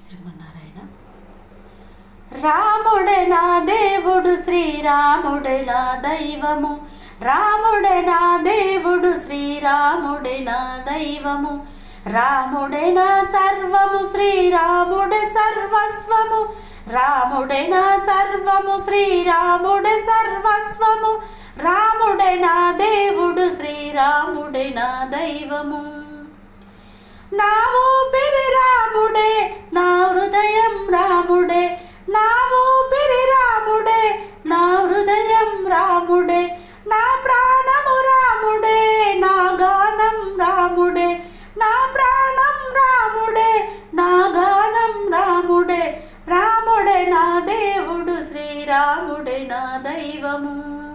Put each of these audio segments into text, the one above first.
శ్రీమన్నారాయణ. రాముడే నా దేవుడు, శ్రీరాముడే నా దైవము. రాముడే నా దేవుడు, శ్రీరాముడే నా దైవము. రాముడే నా సర్వము, శ్రీరాముడే సర్వస్వము. రాముడే నా సర్వము, శ్రీరాముడే సర్వస్వము. రాముడే నా దేవుడు, శ్రీరాముడే నా దైవము. నా ఊపిరి రాముడే, నా హృదయం రాముడే. నా ఊపిరి రాముడే, నా హృదయం రాముడే. నా ప్రాణము రాముడే, నా గానం రాముడే. నా ప్రాణం రాముడే, నా గానం రాముడే. రాముడే నా దేవుడు, శ్రీరాముడే నా దైవము.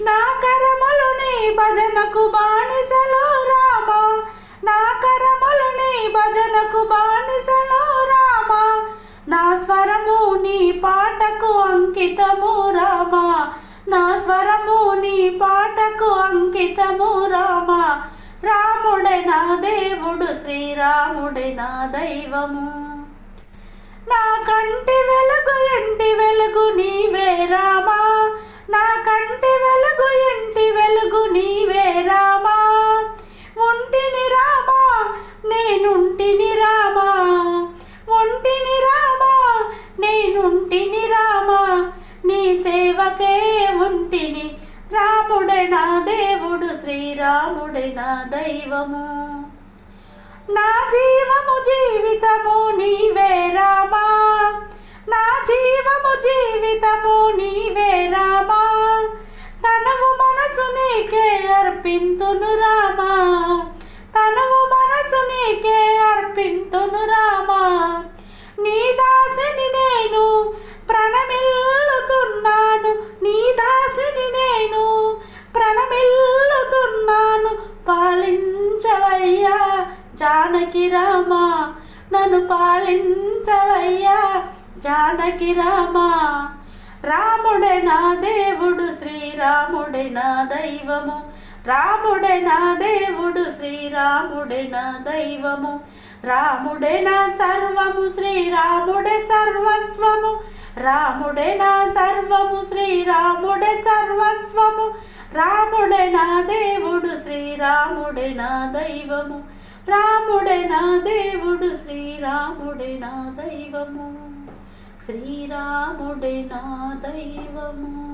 నా కరములు నీ భజనకు బానిసలో రామా. నా కరములు నీ భజనకు బానిసలో రామా. నా స్వరము నీ పాటకు అంకితము రామా. నా స్వరము నీ పాటకు అంకితము రామా. రాముడే నా దేవుడు, శ్రీరాముడే నా దైవము. నా కంటి వెలుగు ఇంటి వెలుగు నీవే రామా. నా కంటి వెలుగు ఇంటి వెలుగు నీవే రామా. ఉంటిని రామా, నేనుంటిని రామా. ఉంటిని రామా, నేనుంటిని రామా. నీ సేవకే ఉంటిని. రాముడే నా దేవుడు, శ్రీరాముడే నా దైవము. నా జీవము జీవితము నీవే రామా. నా జీవము జీవితము నీవే రామా. తనవు మనసు నీకే అర్పింతును రామా. తనవు మనసు నీకే అర్పింతును రామా. నీ దాసిని నేను ప్రణమిల్లుతున్నాను. నీ దాసిని నేను ప్రణమిల్లుతున్నాను. పాలించవయ్యా జానకి రామా. నన్ను పాలించవయ్యా జానకి రామా. రాముడే నా దేవుడు, శ్రీరాముడే నా దైవము. రాముడే నా దేవుడు, శ్రీరాముడే నా దైవము. రాముడే నా సర్వము, శ్రీరాముడే సర్వస్వము. రాముడే నా సర్వము, శ్రీరాముడే సర్వస్వము. రాముడే నా దేవుడు, శ్రీరాముడే నా దైవము. రాముడే నా దేవుడు, శ్రీరాముడే నా దైవము. శ్రీరాముడే నా దైవము.